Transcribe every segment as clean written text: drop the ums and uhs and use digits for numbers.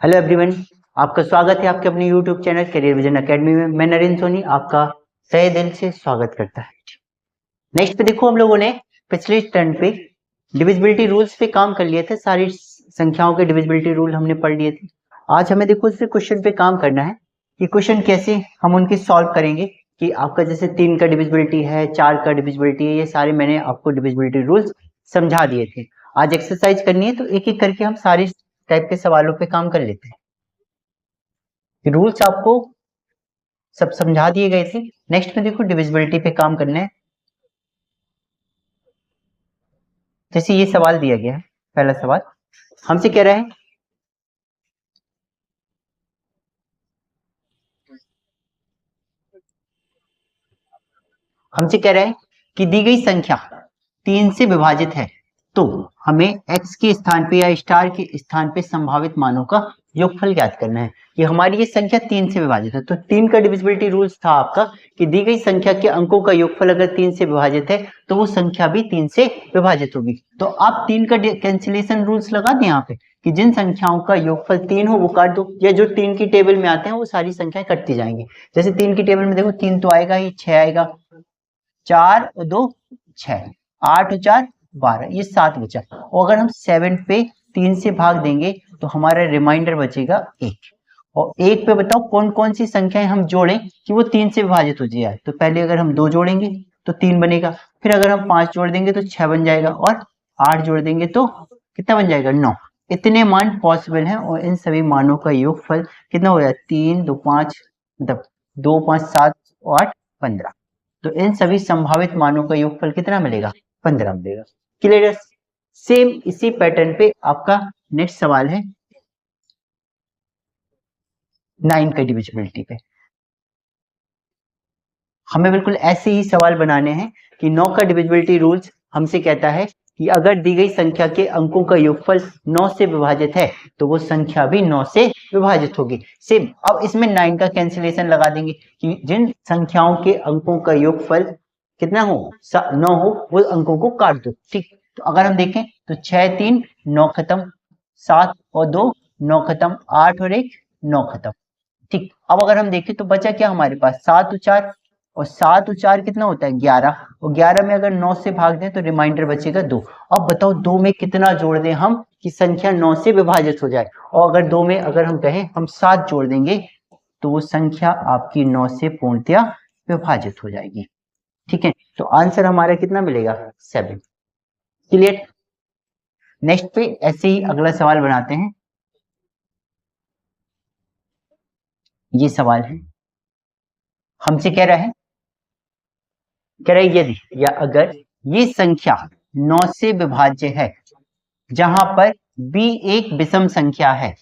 Hello everyone, आपका स्वागत है आपके अपने YouTube channel career vision academy में। मैं नरेंद्र सोनी आपका तहे दिल से स्वागत करता है। नेक्स्ट पे देखो, हम लोगों ने पिछले टर्न पे डिविजिबिलिटी रूल्स पे काम कर लिए थे। सारी संख्याओं के डिविजिबिलिटी रूल हमने पढ़ लिए थे। आज हमें देखो इस क्वेश्चन पे काम करना है कि क्वेश्चन कैसे हम उनकी सॉल्व करेंगे। कि आपका जैसे 3 का डिविजिबिलिटी है, 4 का डिविजिबिलिटी है, ये सारे मैंने आपको डिविजिबिलिटी रूल्स समझा दिए थे। आज एक्सरसाइज करनी है तो एक एक करके हम सारी टाइप के सवालों पे काम कर लेते हैं। रूल्स आपको सब समझा दिए गए थे। नेक्स्ट में देखो डिविजिबिलिटी पे काम करना है। जैसे ये सवाल दिया गया है, पहला सवाल हमसे कह रहा है कि दी गई संख्या 3 से विभाजित है तो हमें x के स्थान पे या स्टार के स्थान पे संभावित मानों का योगफल ज्ञात करना है। कि हमारी ये संख्या 3 से विभाजित है तो 3 का डिविजिबिलिटी रूल्स था आपका कि दी गई संख्या के अंकों का योगफल अगर 3 से विभाजित है तो वो संख्या भी 3 से विभाजित होगी। तो आप 3 का कैंसिलेशन रूल्स लगा दें यहाँ पे कि जिन संख्याओं का योगफल 3 हो वो काट दो, या जो 3 की टेबल में आते हैं वो सारी संख्याएं कटती जाएंगी। जैसे 3 की टेबल में देखो 3 तो आएगा ही, 6 आएगा, 4 और 2 6, 8 और 4 12, ये 7 बचा। और अगर हम 7 पे 3 से भाग देंगे तो हमारा रिमाइंडर बचेगा 1। और 1 पे बताओ कौन कौन सी संख्याएं हम जोड़ें कि वो 3 से विभाजित हो जाए। तो पहले अगर हम 2 जोड़ेंगे तो 3 बनेगा, फिर अगर हम 5 जोड़ देंगे तो 6 बन जाएगा, और 8 जोड़ देंगे तो कितना बन जाएगा 9। इतने मान पॉसिबल हैं और इन सभी मानों का योगफल कितना हो जाए 3 2 5 2 5 7 8 15। तो इन सभी संभावित मानों का योगफल कितना मिलेगा 15 मिलेगा। क्लियर है। सेम इसी पैटर्न पे आपका नेक्स्ट सवाल है 9 का डिविजिबिलिटी पे। हमें बिल्कुल ऐसे ही सवाल बनाने हैं कि 9 का डिविजिबिलिटी रूल्स हमसे कहता है कि अगर दी गई संख्या के अंकों का योगफल 9 से विभाजित है तो वो संख्या भी 9 से विभाजित होगी। सेम अब इसमें 9 का कैंसिलेशन लगा देंगे कि जिन संख्याओं के अंकों का योगफल कितना हो 9 हो वो अंकों को काट दो। ठीक, तो अगर हम देखें तो 6 3 9 खत्म, 7 और 2 9 खत्म, 8 और 1 9 खत्म। ठीक, अब अगर हम देखें तो बचा क्या हमारे पास 7 और 4, और 7 और 4 कितना होता है 11, और 11 में अगर 9 से भाग दें तो रिमाइंडर बचेगा 2। अब बताओ 2 में कितना जोड़ दें हम कि संख्या 9 से विभाजित हो जाए। और अगर 2 में अगर हम कहें हम 7 जोड़ देंगे तो वो संख्या आपकी 9 से पूर्णतया विभाजित हो जाएगी। ठीक है, तो आंसर हमारा कितना मिलेगा 7। क्लियर। नेक्स्ट पे ऐसे ही अगला सवाल बनाते हैं। ये सवाल है हमसे कह रहा है यदि या अगर ये संख्या 9 से विभाज्य है जहां पर b एक विषम संख्या है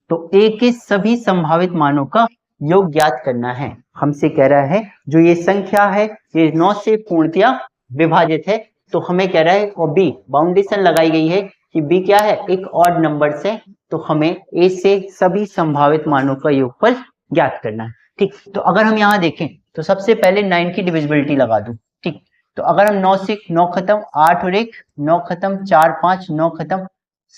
तो a के सभी संभावित मानों का योग ज्ञात करना है। हमसे कह रहा है जो ये संख्या है ये 9 से पूर्णतया विभाजित है तो हमें कह रहा है और b बाउंडेशन लगाई गई है कि b क्या है एक ऑड नंबर से, तो हमें a से सभी संभावित मानों का योगफल ज्ञात करना है। ठीक, तो अगर हम यहाँ देखें तो सबसे पहले 9 की डिविजिबिलिटी लगा दूं। ठीक, तो अगर हम 9 से 9 खत्म, 8 और 1 9 खत्म, 4 5 9 खत्म,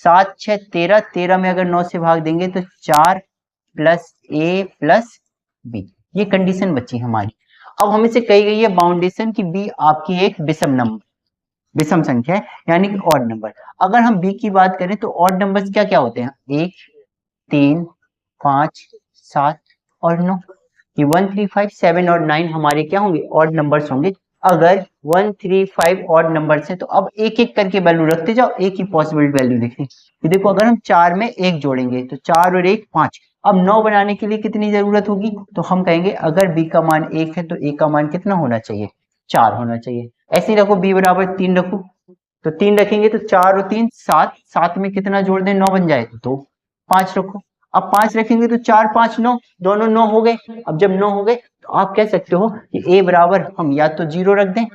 7 6 13, 13 में अगर 9 से भाग देंगे तो 4 प्लस a प्लस b, ये कंडीशन बची हमारी। अब हमें से कही गई है बाउंडेशन की b आपकी एक विषम संख्या है यानी कि ऑड नंबर। अगर हम b की बात करें तो ऑड नंबर्स क्या क्या होते हैं 1 3 5 7 और 9। कि 1 3 5 7 और 9 हमारे क्या होंगे ऑड नंबर्स होंगे। अगर 1 3 5 ऑड नंबर्स है तो अब एक एक करके वैल्यू रखते जाओ, एक ही पॉसिबल वैल्यू देखते हैं। देखो अगर हम 4 में 1 जोड़ेंगे तो 4 और 1 5। अब 9 बनाने के लिए कितनी जरूरत होगी तो हम कहेंगे अगर b का मान 1 है तो a का मान कितना होना चाहिए 4 होना चाहिए। ऐसे ही रखो b बराबर 3 रखो, तो 3 रखेंगे तो 4 और 3 7, 7 में कितना जोड़ दें 9 बन जाए तो 5 रखो। अब 5 रखेंगे तो 4 5 9, दोनों 9 हो गए। अब जब 9 हो गए तो आप कह सकते हो कि a बराबर हम या तो 0 रख दें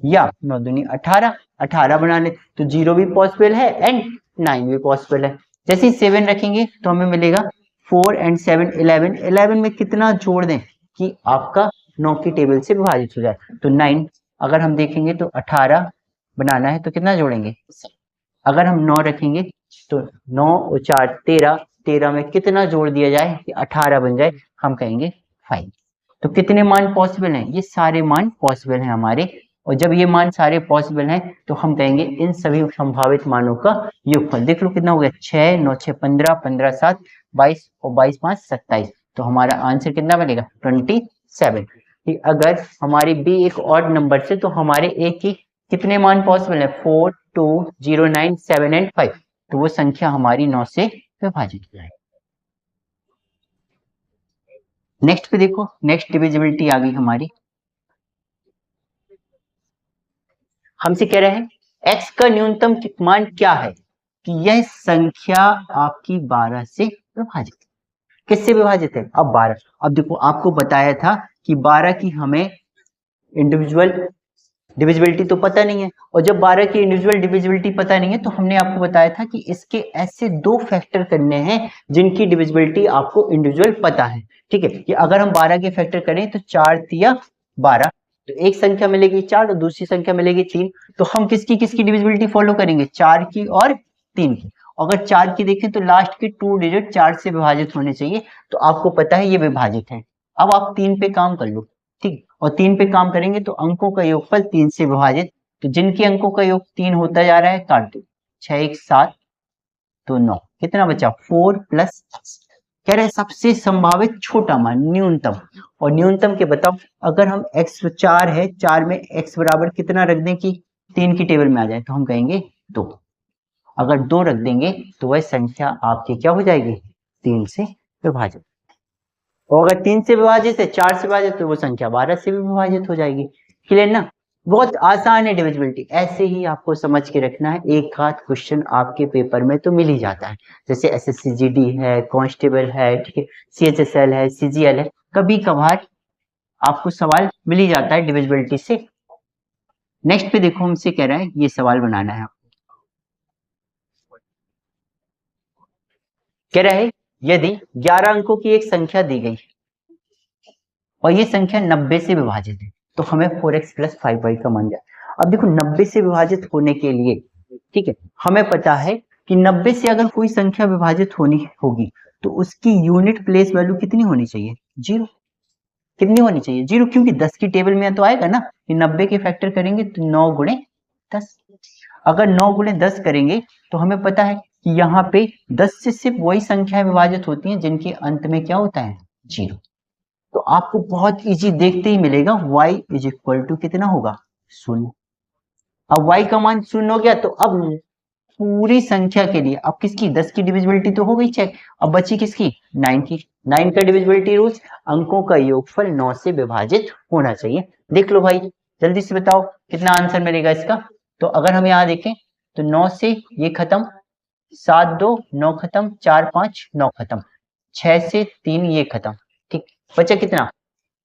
या 9 दूनी 18, 18 बना ले तो 0 भी पॉसिबल है एंड 9 भी पॉसिबल है। जैसे ही 7 रखेंगे तो हमें मिलेगा 4 एंड 7 11, 11 में कितना जोड़ दें कि आपका 9 की टेबल से विभाजित हो जाए तो 9। अगर हम देखेंगे तो 18 बनाना है तो कितना जोड़ेंगे, अगर हम 9 रखेंगे तो 9 और 4 13, 13 में कितना जोड़ दिया जाए कि 18 बन जाए, हम कहेंगे 5। तो कितने मान पॉसिबल हैं, ये सारे मान पॉसिबल हैं हमारे, और जब ये मान सारे पॉसिबल हैं तो हम कहेंगे इन सभी संभावित मानों का योगफल। देख लो कितना हो गया, 6 9 6 15, 15 7 22 और 22 5 27। तो हमारा आंसर कितना बनेगा 27। अगर हमारी बी एक ऑड नंबर से, तो हमारे ए की कितने मान पॉसिबल है, 4 2 0 9 7 एंड 5। तो वो संख्या हमारी 9 से विभाजित हो जाएगी। नेक्स्ट पे देखो, नेक्स्ट डिविजिबिलिटी आ गई हमारी। हमसे कह रहे हैं x का न्यूनतम मान क्या है कि यह संख्या आपकी 12 से विभाजित। किससे विभाजित है, अब 12। अब देखो आपको बताया था कि 12 की हमें इंडिविजुअल डिविजिबिलिटी तो पता नहीं है, और जब 12 की इंडिविजुअल डिविजिबिलिटी पता नहीं है तो हमने आपको बताया था कि इसके ऐसे दो फैक्टर करने हैं जिनकी डिविजिबिलिटी आपको इंडिविजुअल पता है। ठीक है, कि अगर हम 12 के फैक्टर करें तो 4 तिया 12, तो एक संख्या मिलेगी 4 और दूसरी संख्या मिलेगी 3। तो हम किसकी किसकी डिविजिबिलिटी फॉलो करेंगे, 4 की और 3 की। अगर 4 की देखें तो लास्ट के 2 डिजिट 4 से विभाजित होने चाहिए, तो आपको पता है ये विभाजित है। अब आप 3 पे काम कर लो, ठीक, और 3 पे काम करेंगे तो अंकों का योगफल 3 से विभाजित। तो जिनके अंकों का योग 3 होता जा रहा है, काट दो, 6 1 7 तो 9, कितना बचा 4 प्लस कह रहे हैं सबसे संभावित छोटा मान न्यूनतम। और न्यूनतम के बताओ, अगर हम x 4 है, 4 में x बराबर कितना रख दें कि 3 की टेबल में आ जाए, तो हम कहेंगे 2। अगर 2 रख देंगे तो वह संख्या आपकी क्या हो जाएगी, 3 से विभाजित। और अगर 3 से विभाजित है, 4 से विभाजित, तो वो संख्या 12 से भी विभाजित हो जाएगी। क्लियर ना, बहुत आसान है डिविजिबिलिटी। ऐसे ही आपको समझ के रखना है, एक आध क्वेश्चन आपके पेपर में तो मिल ही जाता है, जैसे एसएससी जीडी है, कांस्टेबल है, ठीक है, सीएचएसएल है, सीजीएल है, कभी कभार आपको सवाल मिल ही जाता है डिविजिबिलिटी से। नेक्स्ट पे देखो, हमसे कह रहा है ये सवाल बनाना है। कह रहा है यदि 11 अंकों की एक संख्या दी गई और ये संख्या 90 से विभाजित है, तो हमें 4x प्लस 5y का मान जाए। अब देखो 90 से विभाजित होने के लिए, ठीक है, हमें पता है कि 90 से अगर कोई संख्या विभाजित होनी होगी तो उसकी यूनिट प्लेस वैल्यू कितनी होनी चाहिए, 0। कितनी होनी चाहिए, 0, क्योंकि 10 की टेबल में तो आएगा ना कि 90 के फैक्टर करेंगे तो 9 गुणे 10। अगर 9 गुणे 10 करेंगे तो हमें पता है कि यहाँ पे 10 से सिर्फ वही संख्याएं विभाजित होती हैं जिनके अंत में क्या होता है, 0। तो आपको बहुत इजी देखते ही मिलेगा, y इज इक्वल टू कितना होगा, 0। अब y का मान 0 हो गया, तो अब पूरी संख्या के लिए अब किसकी 10 की डिविजिबिलिटी तो हो गई चेक, अब बची किसकी 9 की। 9 का डिविजिबिलिटी रूल्स, अंकों का योगफल 9 से विभाजित होना चाहिए। देख लो भाई, जल्दी से बताओ कितना आंसर मिलेगा इसका। तो अगर हम यहाँ देखें तो 9 से ये खत्म, 7 2 9 खत्म, 4 5 9 खत्म, 6 से 3 ये खत्म, ठीक, बचा कितना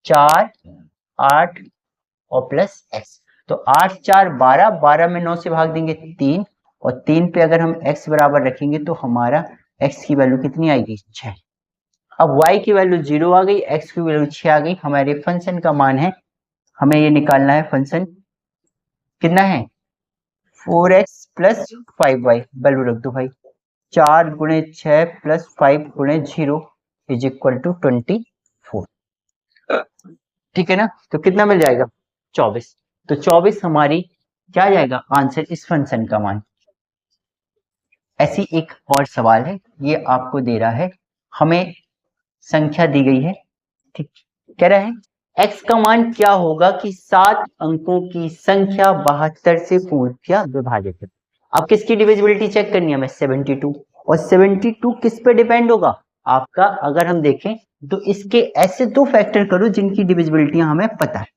4 8 और प्लस x। तो 8 4 12, 12 में 9 से भाग देंगे 3, और 3 पे अगर हम x बराबर रखेंगे तो हमारा x की वैल्यू कितनी आएगी, 6। अब y की वैल्यू 0 आ गई, x की वैल्यू 6 आ गई। हमारे फंक्शन का मान है, हमें ये निकालना है, फंक्शन कितना है 4x प्लस 5y। वैल्यू रख दो भाई, 4 गुणे 6 प्लस 5 गुणे 0 इज इक्वल टू 24, ठीक है ना। तो कितना मिल जाएगा 24। तो 24 हमारी क्या आ जाएगा आंसर इस फंक्शन का मान। ऐसी एक और सवाल है, ये आपको दे रहा है, हमें संख्या दी गई है, ठीक, कह रहा है x का मान क्या होगा कि 7 अंकों की संख्या 72 से पूर्णतः विभाजित है। अब किसकी डिविजिबिलिटी चेक करनी है हमें, 72। और 72 किस पे डिपेंड होगा आपका, अगर हम देखें तो इसके ऐसे दो फैक्टर करो जिनकी डिविजिबिलिटी हमें पता है।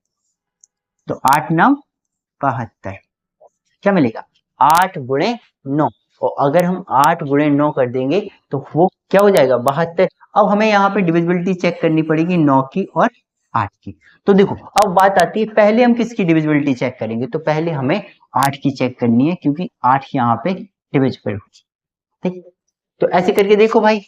तो 8 9 72, क्या मिलेगा 8 गुणे 9, और अगर हम 8 गुणे 9 कर देंगे तो वो क्या हो जाएगा 72। अब हमें यहाँ पे डिविजिबिलिटी चेक करनी पड़ेगी 9 की और 8 की। तो देखो अब बात आती है, पहले हम किसकी डिविजिबिलिटी चेक करेंगे, तो पहले हमें 8 की चेक करनी है क्योंकि 8 यहाँ पे डिविजिबल होगी, ठीक। तो ऐसे करके देखो भाई,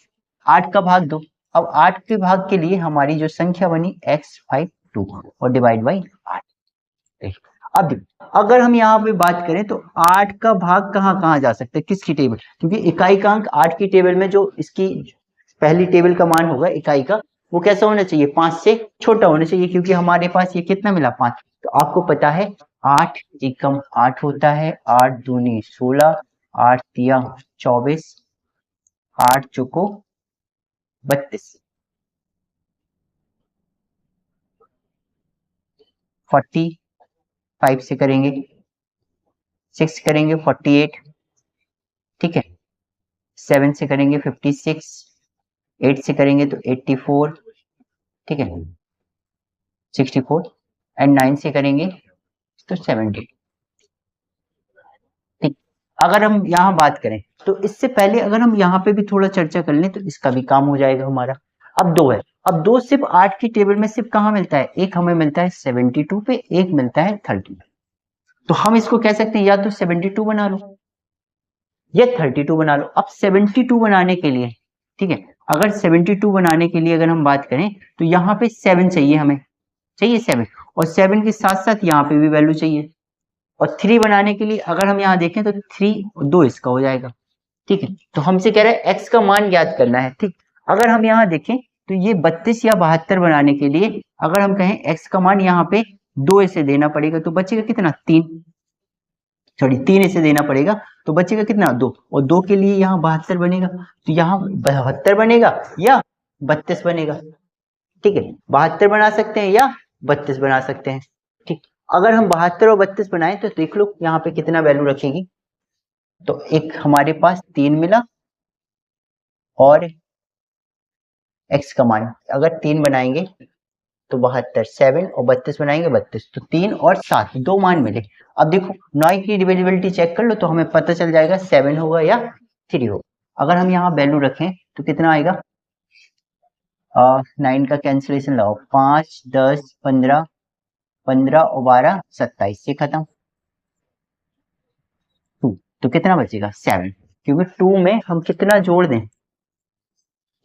8 का भाग दो। अब 8 के भाग के लिए हमारी जो संख्या बनी x52 और डिवाइड बाई 8। अब अगर हम यहाँ पे बात करें तो 8 का भाग कहाँ कहाँ जा सकता है, किसकी टेबल, क्योंकि इकाई का अंक 8 की टेबल में जो इसकी पहली टेबल का मान होगा इकाई का, वो कैसा होना चाहिए, 5 से छोटा होना चाहिए, क्योंकि हमारे पास ये कितना मिला 5। तो आपको पता है 8 एकम 8 होता है, 8 दूनी 16, 8 तिया 24, 8 चौको 32, 45 से करेंगे, 6 करेंगे 48, ठीक है, 7 से करेंगे 56, 8 से करेंगे तो 84, ठीक है, 64, एंड 9 से करेंगे तो 70। ठीक, अगर हम यहाँ बात करें तो इससे पहले अगर हम यहाँ पे भी थोड़ा चर्चा कर लें तो इसका भी काम हो जाएगा हमारा। अब 2 है, अब 2 सिर्फ 8 की टेबल में सिर्फ कहाँ मिलता है, एक हमें मिलता है 72 पे, एक मिलता है 30 पे। तो हम इसको कह सकते हैं या तो 72 बना लो या 32 बना लो। अब 72 बनाने के लिए, ठीक है, अगर 72 बनाने के लिए अगर हम बात करें तो यहाँ पे 7 चाहिए, हमें चाहिए 7, और 7 के साथ साथ यहाँ पे भी वैल्यू चाहिए। और 3 बनाने के लिए अगर हम यहाँ देखें तो 3 और 2 इसका हो जाएगा, ठीक है। तो हमसे कह रहा है x का मान ज्ञात करना है, ठीक। अगर हम यहाँ देखें तो ये 32 या 72 बनाने के लिए अगर हम कहें x का मान यहाँ पे 2 ऐसे देना पड़ेगा तो बचेगा कितना, 3, सॉरी 3 ऐसे देना पड़ेगा तो बचेगा कितना, 2, और 2 के लिए यहाँ 72 बनेगा, तो यहाँ 72 बनेगा या 32 बनेगा, ठीक है। 72 बना सकते हैं या 32 बना सकते हैं, ठीक। अगर हम 72 और 32 बनाए तो देख लो यहाँ पे कितना वैल्यू रखेगी। तो एक हमारे पास 3 मिला और x का मान अगर 3 बनाएंगे तो 72, 7 और 32 बनाएंगे 32, तो 3 और 7 दो मान मिले। अब देखो 9 की डिविजिबिलिटी चेक कर लो तो हमें पता चल जाएगा 7 होगा या 3 होगा। अगर हम यहाँ वैल्यू रखें तो कितना आएगा, 9 का कैंसिलेशन लगाओ, 5 10 15, 15 और 12 27 से खत्म, 2, तो कितना बचेगा 7, क्योंकि 2 में हम कितना जोड़ दें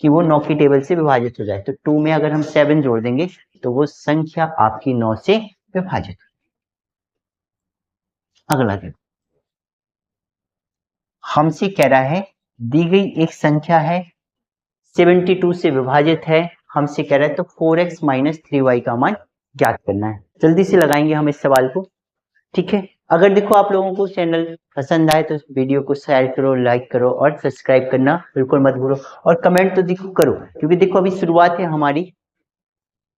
कि वो 9 की टेबल से विभाजित हो जाए। तो 2 में अगर हम 7 जोड़ देंगे तो वो संख्या आपकी 9 से विभाजित। अगला देखो, हमसे कह रहा है दी गई एक संख्या है 72 से विभाजित है, हमसे कह रहा है तो 4x माइनस 3y का मान ज्ञात करना है। जल्दी से लगाएंगे हम इस सवाल को, ठीक है। अगर देखो आप लोगों को चैनल पसंद आए तो वीडियो को शेयर करो, लाइक करो और सब्सक्राइब करना बिल्कुल मत भूलो, और कमेंट तो देखो करो, क्योंकि देखो अभी शुरुआत है हमारी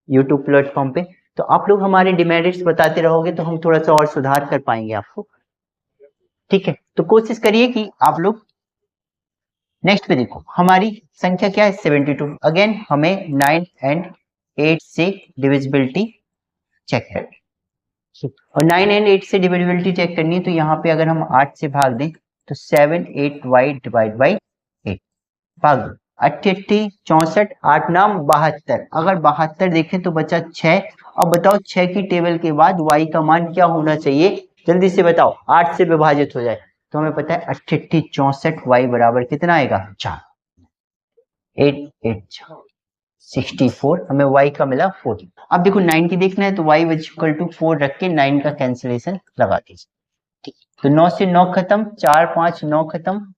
यूट्यूब प्लेटफॉर्म पे, तो आप लोग हमारे डिमेरिट्स बताते रहोगे तो हम थोड़ा सा और सुधार कर पाएंगे आपको, ठीक है। तो कोशिश करिए कि आप लोग नेक्स्ट पे देखो हमारी संख्या क्या है 72। अगेन हमें 9 एंड 8 से डिविजिबिलिटी चेक करनी है, और 9 एंड 8 से डिविजिबिलिटी चेक करनी है। तो यहाँ पे अगर हम 8 से भाग दें तो 7 8y डिवाइड बाई 8, भाग दो 88 64 8 नाम 72। अगर 72 देखें तो बचा 6। अब बताओ 6 की टेबल के बाद y का मान क्या होना चाहिए, जल्दी से बताओ, 8 से विभाजित हो जाए तो हमें पता है 88 64 y बराबर कितना आएगा 4, 8 8 64, हमें y का मिला 4। अब देखो 9 की देखना है तो y इक्वल टू 4 रख के 9 का कैंसिलेशन लगा दीजिए, ठीक। तो 9 से 9 खत्म, 4 5 9 खत्म,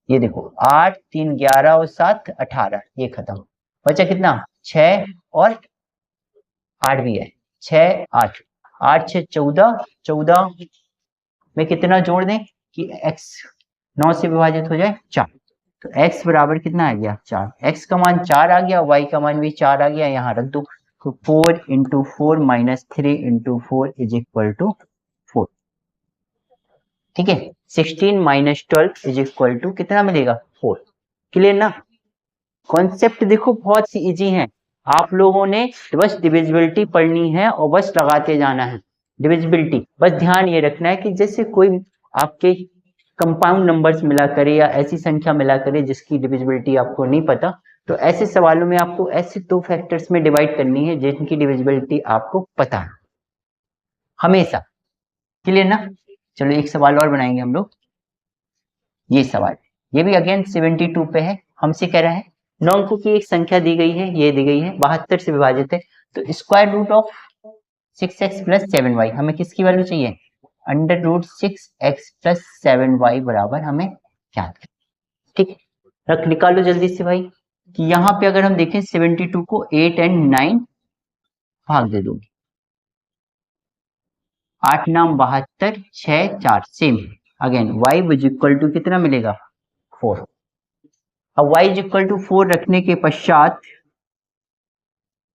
ये देखो 8 3 11 और 7 18, ये खत्म, बचा कितना 6 और 8 भी है, 6 8, 8 6 14, 14 में कितना जोड़ दें कि x 9 से विभाजित हो जाए 4, तो x बराबर कितना आ गया 4, x का मान 4 आ गया, y का मान भी 4 आ गया, यहाँ रख दो। तो 4 into 4 minus 3 into 4 is equal to 4, ठीक है। 16 माइनस 12 इज इक्वल टू कितना मिलेगा 4। क्लियर ना, कॉन्सेप्ट देखो बहुत सी इजी है, आप लोगों ने बस डिविजिबिलिटी पढ़नी है और बस लगाते जाना है डिविजिबिलिटी। बस ध्यान ये रखना है कि जैसे कोई आपके कंपाउंड नंबर्स मिला करे या ऐसी संख्या मिला करे जिसकी डिविजिबिलिटी आपको नहीं पता, तो ऐसे सवालों में आपको ऐसे 2 फैक्टर्स में डिवाइड करनी है जिनकी डिविजिबिलिटी आपको पता है हमेशा। क्लियर ना, चलो एक सवाल और बनाएंगे हम लोग। ये सवाल, ये भी अगेन 72 पे है, हमसे कह रहा है 9 अंकों की एक संख्या दी गई है, ये दी गई है 72 से विभाजित है, तो square root of 6x plus 7y, हमें किसकी वैल्यू चाहिए, under root 6x plus 7y बराबर हमें ज्ञात करना, ठीक है। रख निकालो जल्दी से भाई कि यहाँ पे अगर हम देखें 72 को 8 एंड 9 भाग दे दो, 8 नाम 72, 6 4 सेम। Again y is equal to कितना मिलेगा 4। अब y इज इक्वल टू 4 रखने के पश्चात,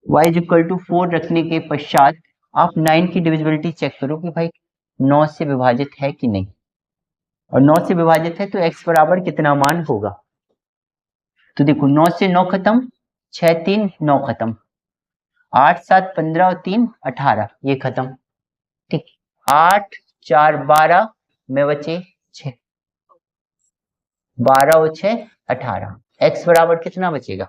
y इज इक्वल टू 4 रखने के पश्चात आप 9 की डिविजिबिलिटी चेक करो कि भाई 9 से विभाजित है कि नहीं, और 9 से विभाजित है तो x बराबर कितना मान होगा। तो देखो 9 से 9 खत्म, 6 3 9 खत्म, 8 7 15 और 3 18 ये खत्म, ठीक। 8 4 12 में बचे 6, 12 और 6 18, x बराबर कितना बचेगा,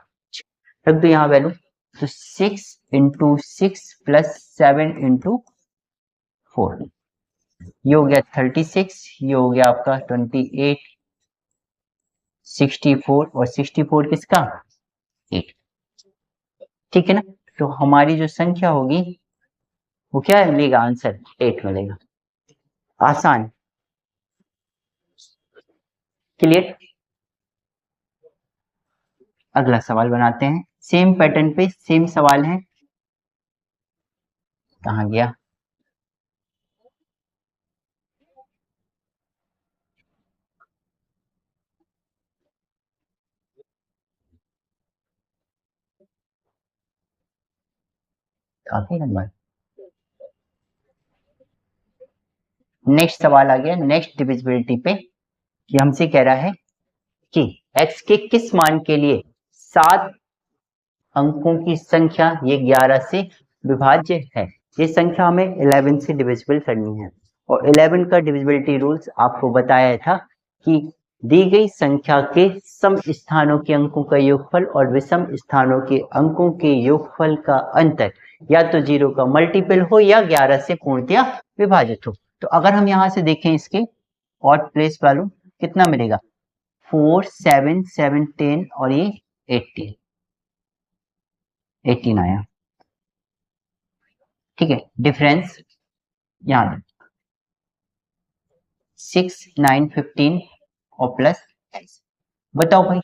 रख दो यहाँ वैल्यू। तो 6 इंटू 6 प्लस 7 इंटू 4, ये हो गया 36, ये हो गया आपका 28, 64 और 64 किसका 8, ठीक है ना। तो हमारी जो संख्या होगी वो क्या मिलेगा, आंसर 8 मिलेगा। आसान, क्लियर। अगला सवाल बनाते हैं, सेम पैटर्न पे सेम सवाल है। कहाँ गया, काफी नंबर। नेक्स्ट सवाल आ गया नेक्स्ट डिविजिबिलिटी पे, कि हमसे कह रहा है कि x के किस मान के लिए 7 अंकों की संख्या ये 11 से विभाज्य है। ये संख्या हमें 11 से डिविजिबल करनी है, और 11 का डिविजिबिलिटी रूल्स आपको बताया था कि दी गई संख्या के सम स्थानों के अंकों का योगफल और विषम स्थानों के अंकों के योगफल का अंतर या तो 0 का मल्टीपल हो या 11 से पूर्णतया विभाजित हो। तो अगर हम यहाँ से देखें इसके ऑड प्लेस वैल्यू कितना मिलेगा, 4 7 7 10 और ये 18 आया, ठीक है। डिफरेंस यहाँ 6 9 15 और प्लस x। बताओ भाई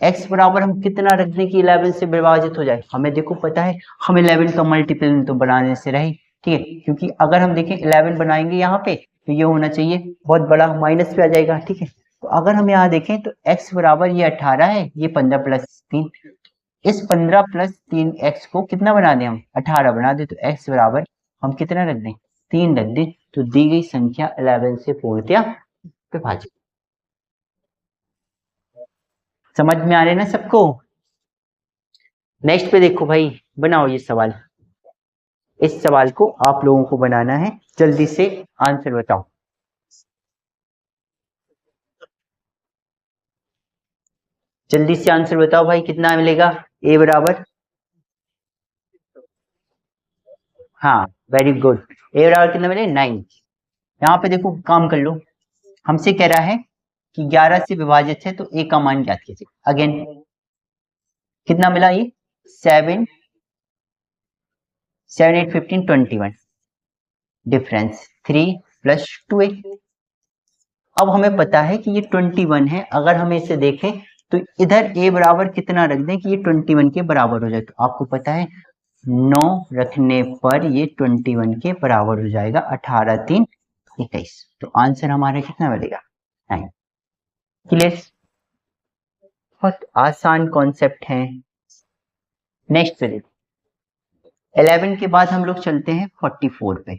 x बराबर हम कितना रख दें कि 11 से विभाजित हो जाए। हमें देखो पता है हम 11 का मल्टीपल तो बनाने से रहे, ठीक है, क्योंकि अगर हम देखें 11 बनाएंगे यहाँ पे तो ये होना चाहिए बहुत बड़ा, माइनस पे आ जाएगा, ठीक है। तो अगर हम यहाँ देखें तो x बराबर ये 18 है, ये 15 प्लस 3, इस 15 प्लस 3 x को कितना बना दें हम 18 बना दे, तो x बराबर हम कितना रख दें 3 रख दें, तो दी गई संख्या 11 से पूर्णतया विभाजित। समझ में आ रहे ना सबको। नेक्स्ट पे देखो भाई, बनाओ ये सवाल। इस सवाल को आप लोगों को बनाना है, जल्दी से आंसर बताओ। जल्दी से आंसर बताओ भाई, कितना मिलेगा a बराबर, हाँ वेरी गुड, a बराबर कितना मिलेगा 9। यहाँ पे देखो काम कर लो, हमसे कह रहा है कि 11 से विभाजित है तो a का मान ज्ञात कीजिए। अगेन कितना मिला, ये 7 7 8 15 21, डिफरेंस 3 प्लस 2a। अब हमें पता है कि ये 21 है, अगर हम इसे देखें तो इधर a बराबर कितना रख दें कि ये 21 के बराबर हो जाए। तो आपको पता है 9 रखने पर ये 21 के बराबर हो जाएगा, 18 3 21। तो आंसर हमारा कितना मिलेगा 9। क्लियर, बहुत आसान कॉन्सेप्ट है। नेक्स्ट पे 11 के बाद हम लोग चलते हैं 44 पे।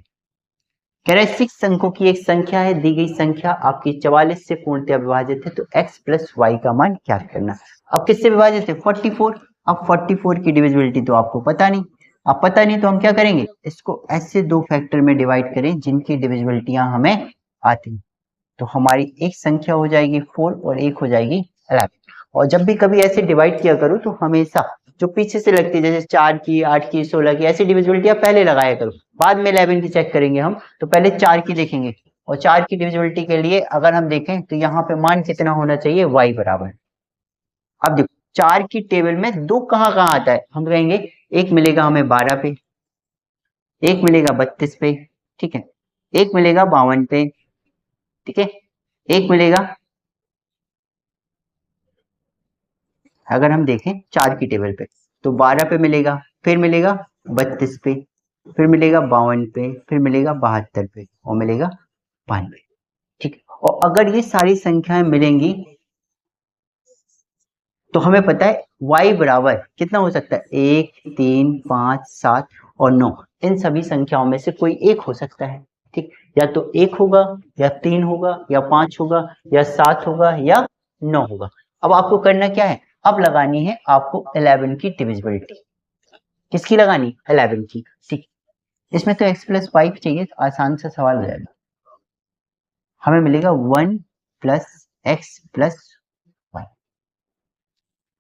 कह रहे 6 अंकों की एक संख्या है, दी गई संख्या आपकी 44 से पूर्णतया विभाजित है, तो x प्लस वाई का मान क्या करना। अब किससे विभाजित है 44। अब 44 की डिविजिबिलिटी तो आपको पता नहीं, अब पता नहीं तो हम क्या करेंगे, इसको ऐसे दो फैक्टर में डिवाइड करें जिनकी डिविजिबिलिटियां हमें आती। तो हमारी एक संख्या हो जाएगी 4 और एक हो जाएगी 11। और जब भी कभी ऐसे डिवाइड किया करो तो हमेशा जो पीछे से लगती है, जैसे 4 की 8 की 16 की, ऐसी डिविजिबिलिटी आप पहले लगाया करो, बाद में 11 की चेक करेंगे हम, तो पहले 4 की देखेंगे। और 4 की डिविजिबिलिटी के लिए अगर हम देखें तो यहाँ पे मान कितना होना चाहिए, y बराबर। अब देखो 4 की टेबल में दो कहाँ कहाँ आता है, हम कहेंगे एक मिलेगा हमें 12 पे, एक मिलेगा 32 पे, ठीक है, एक मिलेगा 52 पे, ठीक है, एक मिलेगा अगर हम देखें 4 की टेबल पे, तो 12 पे मिलेगा, फिर मिलेगा 32 पे, फिर मिलेगा 52 पे, फिर मिलेगा 72 पे और मिलेगा 92। ठीक है, और अगर ये सारी संख्याएं मिलेंगी तो हमें पता है y बराबर कितना हो सकता है, 1, 3, 5, 7 और 9। इन सभी संख्याओं में से कोई एक हो सकता है। ठीक, या तो 1 होगा, या 3 होगा, या 5 होगा, या 7 होगा, या 9 होगा। अब आपको करना क्या है, अब लगानी है आपको 11 की डिविजिबिलिटी। किसकी लगानी, 11 की। ठीक, इसमें तो x प्लस वाई चाहिए, तो आसान सा सवाल हो जाएगा। हमें मिलेगा 1 प्लस एक्स प्लस वाई,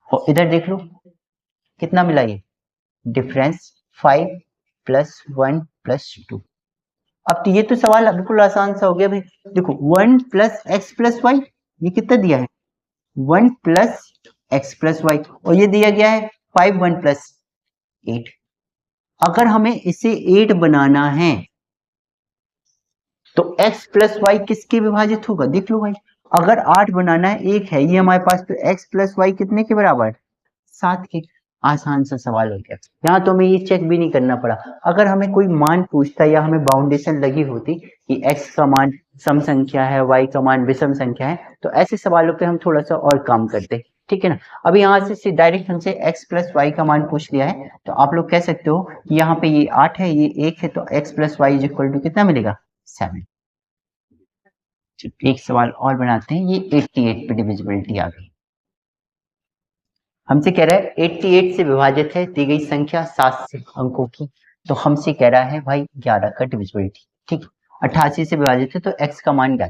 और इधर देख लो कितना मिला, ये डिफरेंस 5 प्लस 1 प्लस 2। अब तो ये तो सवाल बिल्कुल आसान सा हो गया भाई। देखो 1 प्लस एक्स प्लस वाई, ये कितना दिया है, 1 प्लस एक्स प्लस वाई, और ये दिया गया है 5 1 प्लस 8। अगर हमें इसे 8 बनाना है तो x प्लस वाई किसके विभाजित होगा, देख लो भाई। अगर 8 बनाना है, एक है ये हमारे पास, तो x प्लस वाई कितने के बराबर, 7 के। आसान सा सवाल हो गया, यहाँ तो हमें ये चेक भी नहीं करना पड़ा। अगर हमें कोई मान पूछता या हमें बाउंडेशन लगी होती कि x का मान सम संख्या है, y का मान विषम संख्या है, तो ऐसे सवालों पे हम थोड़ा सा और काम करते। ठीक है ना। अभी यहाँ से डायरेक्ट हमसे x प्लस वाई का मान पूछ लिया है, तो आप लोग कह सकते हो कि यहाँ पे ये 8 है, ये 1 है, तो x plus y is equal to कितना मिलेगा, 7। एक सवाल और बनाते हैं, ये 88 पे डिविजिबिलिटी आ गई। हमसे कह रहा है 88 से विभाजित है दी गई संख्या 7 से अंकों की, तो हमसे कह रहा है भाई 11 का डिविजिबिलिटी। ठीक, 88 से विभाजित है तो x का मान क्या,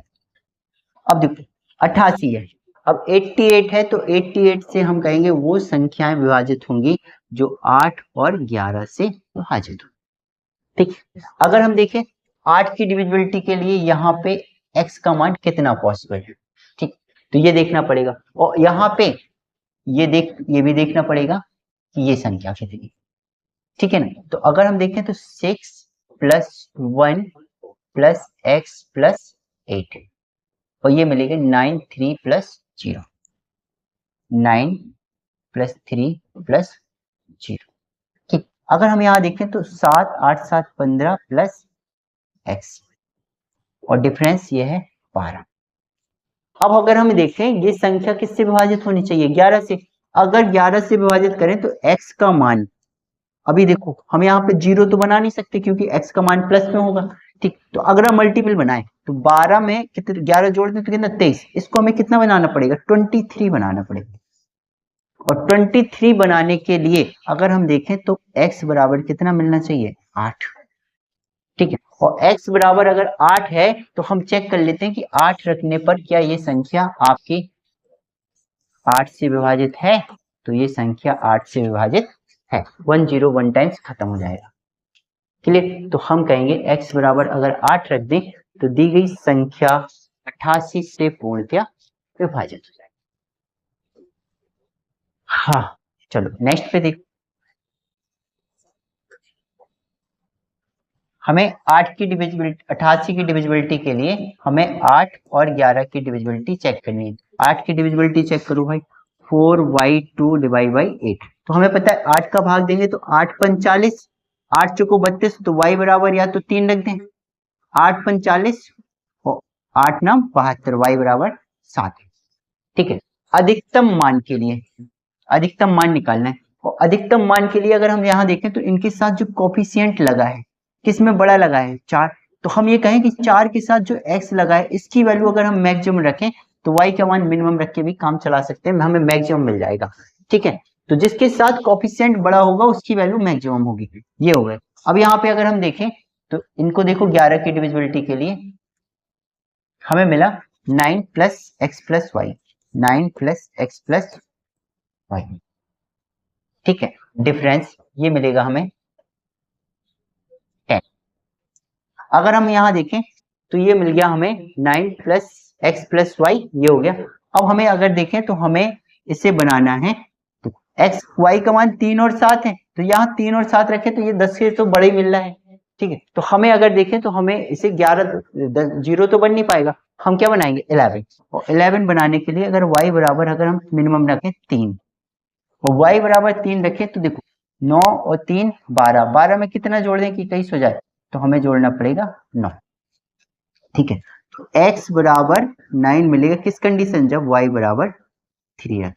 अब देखो 88 है, अब 88 है, तो 88 से हम कहेंगे वो संख्याएं विभाजित होंगी जो 8 और 11 से विभाजित हो। ठीक, अगर हम देखें 8 की डिविजिबिलिटी के लिए यहाँ पे x का मान कितना पॉसिबल है। ठीक, तो ये देखना पड़ेगा, और यहाँ पे ये भी देखना पड़ेगा कि ये संख्या कितनी। ठीक है ना। तो अगर हम देखें तो 6 प्लस 1 प्लस एक्स प्लस 8, और ये मिलेगा 9 3 प्लस 0, 9 प्लस 3 प्लस 0। ठीक, अगर हम यहाँ देखें तो 7 8 7 15 प्लस एक्स, और डिफरेंस ये है 12। अब अगर हम देखें ये संख्या किससे विभाजित होनी चाहिए, 11 से। अगर 11 से विभाजित करें तो x का मान, अभी देखो हम यहाँ पे 0 तो बना नहीं सकते क्योंकि x का मान प्लस में होगा। ठीक, तो अगर हम मल्टीपल बनाए तो 12 में कितने 11 जोड़ दें तो कितना 23, इसको हमें कितना बनाना पड़ेगा, 23 बनाना पड़ेगा। और 23 बनाने के लिए अगर हम देखें तो x बराबर कितना मिलना चाहिए, 8। ठीक है, और x बराबर अगर 8 है तो हम चेक कर लेते हैं कि 8 रखने पर क्या ये संख्या आपकी 8 से विभाजित है, तो ये संख्या 8 से विभाजित है। 1 0 1 टाइम्स खत्म हो जाएगा। क्लियर, तो हम कहेंगे x बराबर अगर 8 रख दें तो दी गई संख्या 88 से पूर्णतया विभाजित हो जाएगी। हाँ, चलो नेक्स्ट पे देखो। हमें 8 की डिविजिबिलिटी 88 की डिविजिबिलिटी के लिए हमें 8 और 11 की डिविजिबिलिटी चेक करनी है। 8 की डिविजिबिलिटी चेक करो भाई, 4y2 डिवाइड बाई 8। तो हमें पता है 8 का भाग देंगे तो 8 पंच 40, 8 चौको 32, तो y बराबर या तो 3 रख दें, 8 पंच 40 और 8 नाम 72, y बराबर 7 है। ठीक है, अधिकतम मान के लिए अधिकतम मान निकालना है, और अधिकतम मान के लिए अगर हम यहाँ देखें तो इनके साथ जो कोफिशिएंट लगा है किसमें बड़ा लगा है, 4। तो हम ये कहें कि 4 के साथ जो x लगा है इसकी वैल्यू अगर हम मैक्सिमम रखें तो y का मान मिनिमम रख के भी काम चला सकते हैं, हमें मैक्सिमम मिल जाएगा। ठीक है, तो जिसके साथ कोफिशिएंट बड़ा होगा उसकी वैल्यू मैक्सिमम होगी, ये हो गए। अब यहाँ पे अगर हम देखें तो इनको देखो 11 की डिविजिबिलिटी के लिए हमें मिला 9 plus x plus y, 9 plus x plus y. ठीक है, डिफरेंस ये मिलेगा हमें 10। अगर हम यहाँ देखें तो ये मिल गया हमें 9 प्लस एक्स प्लस वाई, ये हो गया। अब हमें अगर देखें तो हमें इसे बनाना है, तो एक्स वाई का मान 3 और 7 है, तो यहाँ 3 और 7 रखें तो ये 10 से तो बड़ा ही मिल रहा है। ठीक है, तो हमें अगर देखें तो हमें इसे 11 0 तो बन नहीं पाएगा, हम क्या बनाएंगे 11, और 11 बनाने के लिए अगर y बराबर अगर हम मिनिमम रखें 3, और y बराबर 3 रखें तो देखो 9 और 3 12, 12 में कितना जोड़ दें कि 21 हो जाए, तो हमें जोड़ना पड़ेगा 9। ठीक है, तो x बराबर 9 मिलेगा किस कंडीशन, जब y बराबर 3 है।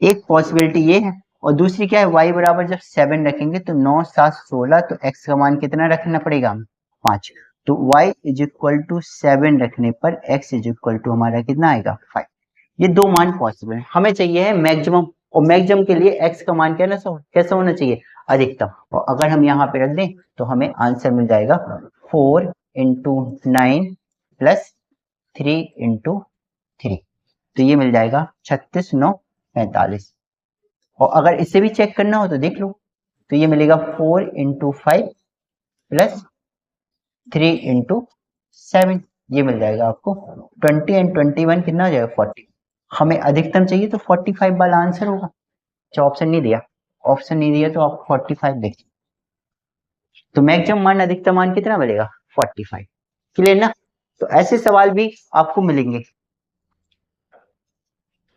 एक पॉसिबिलिटी ये है, और दूसरी क्या है, y बराबर जब 7 रखेंगे तो 9 7 16, तो x का मान कितना रखना पड़ेगा, 5। तो y इज इक्वल टू 7 रखने पर x इज इक्वल टू हमारा कितना आएगा, 5। ये दो मान पॉसिबल है, हमें चाहिए है मैक्सिमम, और मैक्सिमम के लिए x का मान कैसा होना चाहिए, अधिकतम। और अगर हम यहाँ पे रख दें तो हमें आंसर मिल जाएगा 4 इंटू 9 प्लस 3 इंटू 3, तो ये मिल जाएगा 36 9 45। और अगर इससे भी चेक करना हो तो देख लो, तो ये मिलेगा 4 इंटू 5 प्लस 3 इंटू 7, ये मिल जाएगा आपको 20 एंड 21 कितना हो जाएगा, 40। हमें अधिकतम चाहिए तो 45 वाला आंसर होगा। अच्छा, ऑप्शन नहीं दिया, ऑप्शन नहीं दिया तो आप 45 देखिए, तो मैक्सिमम मान अधिकतम मान कितना मिलेगा, 45। क्लियर ना। तो ऐसे सवाल भी आपको मिलेंगे।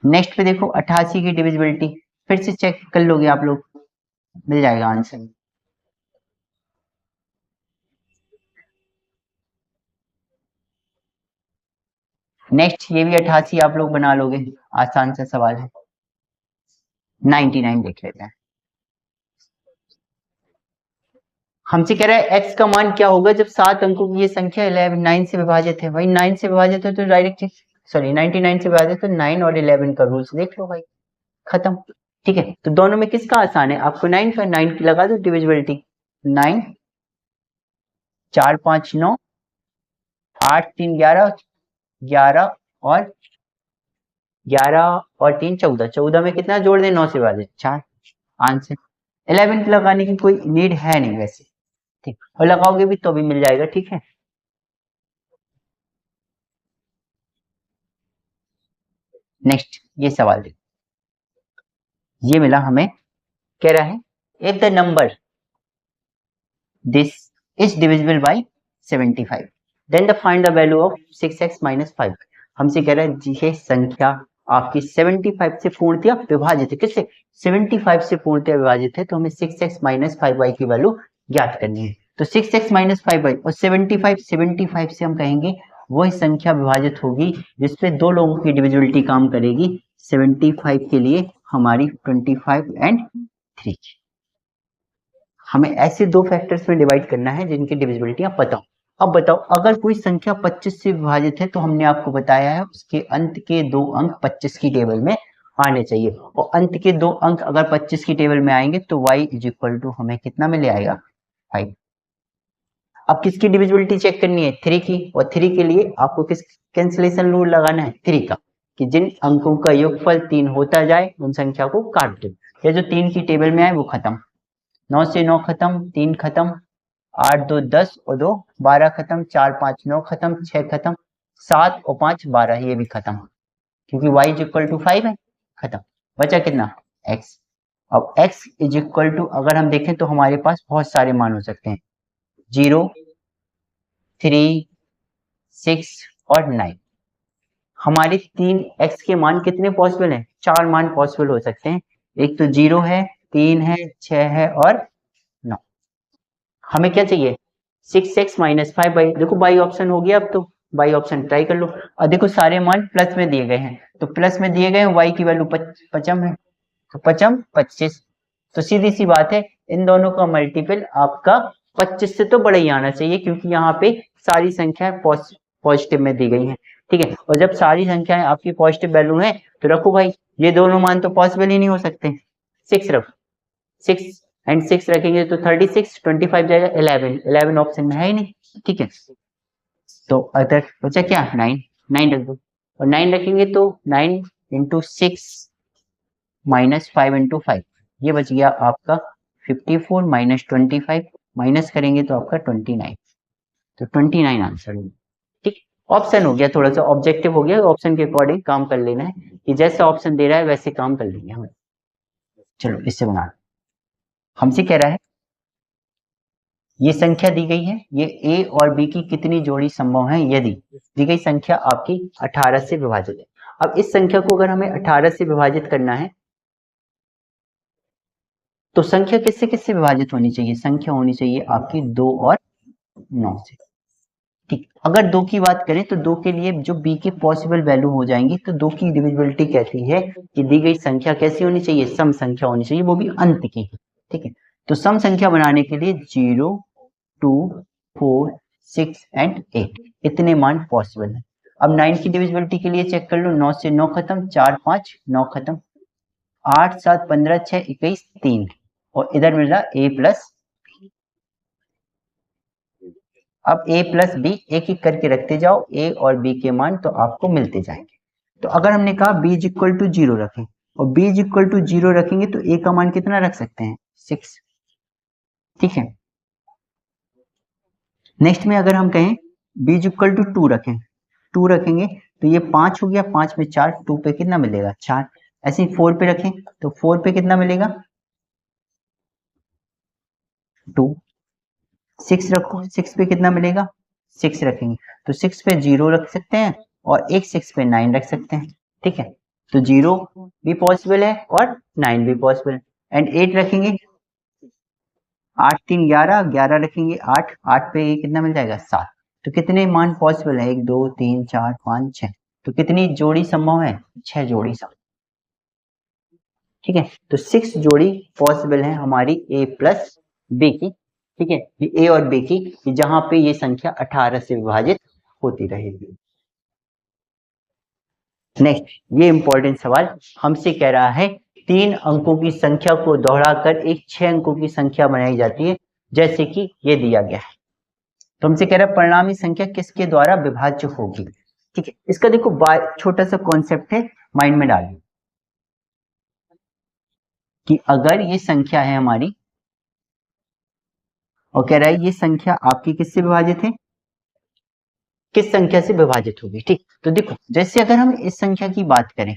नेक्स्ट पे देखो 88 की डिविजिबिलिटी, फिर से चेक कर लोगे आप लोग, मिल जाएगा आंसर। नेक्स्ट ये भी 88 आप लोग बना लोगे, आसान सा सवाल है। 99 देख लेते हैं। हमसे कह रहा है x का मान क्या होगा जब 7 अंकों की ये संख्या 11 9 से विभाजित है। भाई 9 से विभाजित है तो डायरेक्ट, सॉरी 99 से विभाजित तो 9 और 11 का रूल्स देख लो भाई, खत्म। ठीक है, तो दोनों में किसका आसान है, आपको 9 का 9 की लगा दो डिविजिबिलिटी, 9 4 5 9, 8 3 11, 11 और 11 और 3 14, 14 में कितना जोड़ दें, 9 से विभाजित 4, आंसर। 11 लगाने की कोई नीड है नहीं वैसे, ठीक, और लगाओगे भी तो भी मिल जाएगा। ठीक है, नेक्स्ट ये सवाल देखो, ये मिला हमें, कह रहा है if the number this is divisible by 75 then the find the value of 6x minus 5। हमसे कह रहा है ये संख्या आपकी 75 से पूर्णतया विभाजित है, किससे, 75 से पूर्णतया विभाजित है, तो हमें 6x माइनस 5y की वैल्यू ज्ञात करनी है। तो 6x माइनस 5y और 75 से हम कहेंगे वही संख्या विभाजित होगी जिसपे दो लोगों की डिविजिबिलिटी काम करेगी। 75 के लिए हमारी 25 एंड 3, हमें ऐसे दो फैक्टर्स में डिवाइड करना है जिनकी डिविजिबिलिटी आप पता हो। अब बताओ, अगर कोई संख्या 25 से विभाजित है तो हमने आपको बताया है उसके अंत के दो अंक 25 की टेबल में आने चाहिए, और अंत के दो अंक अगर 25 की टेबल में आएंगे तो y इज इक्वल टू हमें कितना मिले आएगा, 5। अब किसकी डिविजिबिलिटी चेक करनी है, 3 की, और 3 के लिए आपको किस कैंसिलेशन रूल लगाना है, 3 का, कि जिन अंकों का योगफल 3 होता जाए उन संख्या को काट दो, या जो 3 की टेबल में आए वो खत्म। 9 से 9 खत्म, 3 खत्म, 8 2 10 और 2 12 खत्म, 4 5 9 खत्म, 6 खत्म, 7 और 5 12, ये भी खत्म, क्योंकि y इज इक्वल टू 5 है, खत्म। बचा कितना, x। अब x इज इक्वल टू अगर हम देखें तो हमारे पास बहुत सारे मान हो सकते हैं, 0 3 6 और 9। हमारे 3x के मान कितने पॉसिबल हैं, 4 मान पॉसिबल हो सकते हैं। एक तो 0 है, 3 है, 6 है और 9। हमें क्या चाहिए, 6x माइनस 5 बाई, देखो बाई ऑप्शन हो गया, अब तो बाई ऑप्शन ट्राई कर लो। और देखो सारे मान प्लस में दिए गए हैं, तो प्लस में दिए गए हैं, y की वैल्यू 55 है, तो 55 25, तो सीधी सी बात है इन दोनों का मल्टीपल आपका 25 से तो बड़ा ही आना चाहिए, क्योंकि यहाँ पे सारी संख्याएं पॉजिटिव में दी गई हैं। ठीक है, और जब सारी संख्याएं आपकी पॉजिटिव वैल्यू है तो रखो भाई, ये दोनों मान तो पॉसिबल ही नहीं हो सकते। 6 रखो, 6 एंड 6 रखेंगे तो 36, 25 जाएगा 11, 11 ऑप्शन में है ही नहीं। ठीक है, तो अदर बचा क्या, 9, 9 रख दो, और 9 रखेंगे तो 9 इंटू 6 माइनस 5 इंटू 5, ये बच गया आपका 54 माइनस 25, माइनस करेंगे तो आपका 29, तो 29 आंसर होगा। ठीक, ऑप्शन हो गया, थोड़ा सा ऑब्जेक्टिव हो गया, ऑप्शन के अकॉर्डिंग काम कर लेना है, कि जैसा ऑप्शन दे रहा है वैसे काम कर लेंगे हमें। चलो इससे बना, हमसे कह रहा है ये संख्या दी गई है, ये a और b की कितनी जोड़ी संभव है यदि दी गई संख्या आपकी 18 से विभाजित है। अब इस संख्या को अगर हमें 18 से विभाजित करना है तो संख्या किससे किससे विभाजित होनी चाहिए? संख्या होनी चाहिए आपकी 2 और 9 से। ठीक, अगर 2 की बात करें तो 2 के लिए जो b के पॉसिबल वैल्यू हो जाएंगी, तो 2 की डिविजिबिलिटी कहती है कि दी गई संख्या कैसी होनी चाहिए? सम संख्या होनी चाहिए, वो भी अंत की। ठीक है, तो सम संख्या बनाने के लिए 0, 2, 4, 6 एंड 8 इतने मान पॉसिबल है। अब 9 की डिविजिबिलिटी के लिए चेक कर लो, 9 से 9 खत्म, 4 5 9 खत्म, 8 7 15 6 21 3, और इधर मिल रहा a प्लस। अब a प्लस बी एक एक करके रखते जाओ, a और b के मान तो आपको मिलते जाएंगे। तो अगर हमने कहा b इज इक्वल टू 0 रखें, और b इज इक्वल टू 0 रखेंगे तो a का मान कितना रख सकते हैं? 6। ठीक है, नेक्स्ट में अगर हम कहें b इज इक्वल टू 2 रखें, 2 रखेंगे तो ये 5 हो गया, 5 में 4, 2 पे कितना मिलेगा? 4। ऐसे ही 4 पे रखें तो 4 पे कितना मिलेगा? 2। 6 रखो, 6 पे कितना मिलेगा? 6 रखेंगे तो 6 पे 0 रख सकते हैं, और एक 6 पे 9 रख सकते हैं। ठीक है, तो 0 भी पॉसिबल है और 9 भी पॉसिबल है। एंड 8 रखेंगे, 8 3 11, 11 रखेंगे 8, 8 पे कितना मिल जाएगा? 7। तो कितने मान पॉसिबल है? 1 2 3 4 5 6, तो कितनी जोड़ी संभव है? 6 जोड़ी संभव। ठीक है, तो 6 जोड़ी पॉसिबल है हमारी a प्लस बी की। ठीक है, ये a और b की, जहां पे ये संख्या 18 से विभाजित होती रहेगी। नेक्स्ट, ये इंपॉर्टेंट सवाल हमसे कह रहा है 3 अंकों की संख्या को दोहराकर एक 6 अंकों की संख्या बनाई जाती है, जैसे कि ये दिया गया है। तो हमसे कह रहा है परिणामी संख्या किसके द्वारा विभाज्य होगी। ठीक है, इसका देखो छोटा सा कॉन्सेप्ट है, माइंड में डालिए कि अगर ये संख्या है हमारी, और कह रहा है ये संख्या आपकी किससे विभाजित है? किस संख्या से विभाजित होगी। ठीक, तो देखो जैसे अगर हम इस संख्या की बात करें,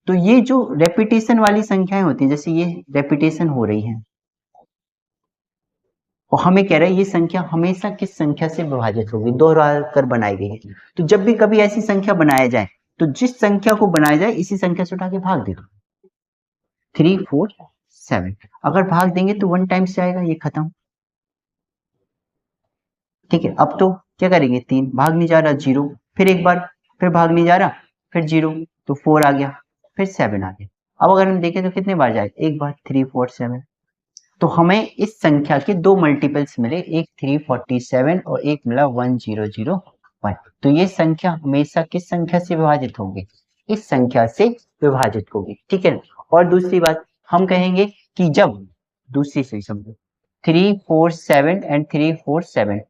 तो ये जो रेपिटेशन वाली संख्याएं होती हैं, जैसे ये रेपिटेशन हो रही है, और हमें कह रहा है ये संख्या हमेशा किस संख्या से विभाजित होगी? दोहरा कर बनाई गई है। तो जब भी कभी ऐसी संख्या बनाया जाए, तो जिस संख्या को बनाया जाए इसी संख्या से उठा के भाग दे दो। 3 4 7, अगर भाग देंगे तो 1 टाइम्स जाएगा, ये खत्म। ठीक है, अब तो क्या करेंगे? 3 भाग नहीं जा रहा, 0, फिर एक बार, फिर भाग नहीं जा रहा, फिर 0, तो 4 आ गया, फिर 7 आ गया। अब अगर हम देखें तो कितने बार जाए? एक बार, 3 4 7। तो हमें इस संख्या के दो मल्टीपल्स मिले, एक 347 और एक मिला 1001। तो ये संख्या हमेशा किस संख्या से विभाजित होगी? इस संख्या से विभाजित होगी। ठीक है, और दूसरी बात हम कहेंगे कि जब, दूसरी से समझो, 347 एंड 347,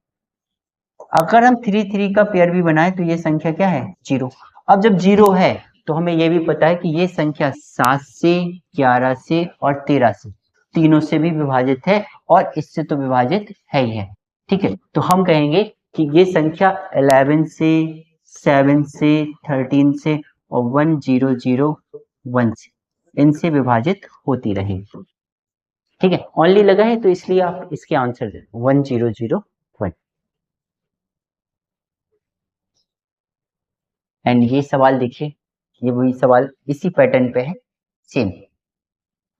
अगर हम 3 3 का पेयर भी बनाए तो ये संख्या क्या है? 0। अब जब 0 है तो हमें ये भी पता है कि ये संख्या 7 से, 11 से और 13 से, तीनों से भी विभाजित है, और इससे तो विभाजित है ही है। ठीक है, तो हम कहेंगे कि ये संख्या 11 से, 7 से, 13 से और 1001 से, इनसे विभाजित होती रहेगी। ठीक है, ओनली लगा है तो इसलिए आप इसके आंसर दे 1001। एंड ये सवाल देखिए, ये वही सवाल इसी पैटर्न पे है, सेम।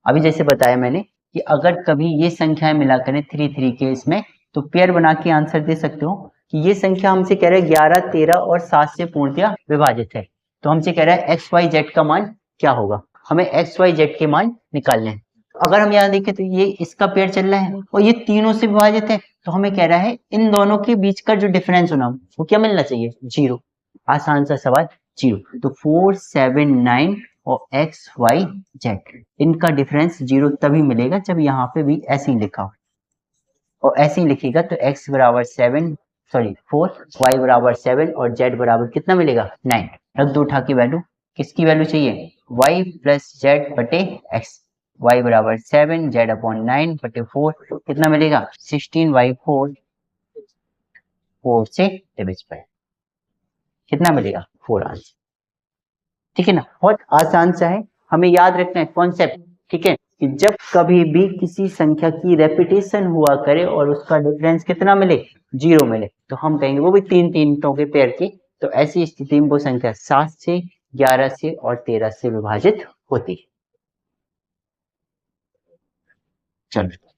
अभी जैसे बताया मैंने कि अगर कभी ये संख्याएं मिला करें 3 3 के इसमें, तो पेयर बना के आंसर दे सकते हो कि ये संख्या हमसे कह रहा है 11 13 और 7 से पूर्णतया विभाजित है। तो हमसे कह रहा है एक्स वाई जेड का मान क्या होगा, हमें एक्स वाई जेड के मान निकालने हैं। अगर हम यहाँ देखें तो ये इसका पेयर चल रहा है और ये तीनों से विभाजित है, तो हमें कह रहा है इन दोनों के बीच का जो डिफरेंस होना वो क्या मिलना चाहिए? 0। आसान सा सवाल, 0। तो 4 7 9 और एक्स वाई जेड, इनका डिफरेंस 0 तभी मिलेगा जब यहाँ पे भी ऐसे ही लिखा हो, और ऐसे ही लिखेगा तो x बराबर 7, सॉरी 4, y बराबर 7 और z बराबर कितना मिलेगा? 9। रख दो उठा के वैल्यू, किसकी वैल्यू चाहिए? y प्लस जेड बटे एक्स, y बराबर 7 z अपॉन 9 बटे 4, कितना मिलेगा? 16/4, 4 से डिविजिबल, कितना मिलेगा? 4 आंसर। ठीक है ना, बहुत आसान सा है, हमें याद रखना है कॉन्सेप्ट। ठीक है, कि जब कभी भी किसी संख्या की रेपिटेशन हुआ करे और उसका डिफरेंस कितना मिले? 0 मिले, तो हम कहेंगे वो भी 3 3 के पेयर की, तो ऐसी स्थिति में वो संख्या 7 से, 11 से और 13 से विभाजित होती है। चलो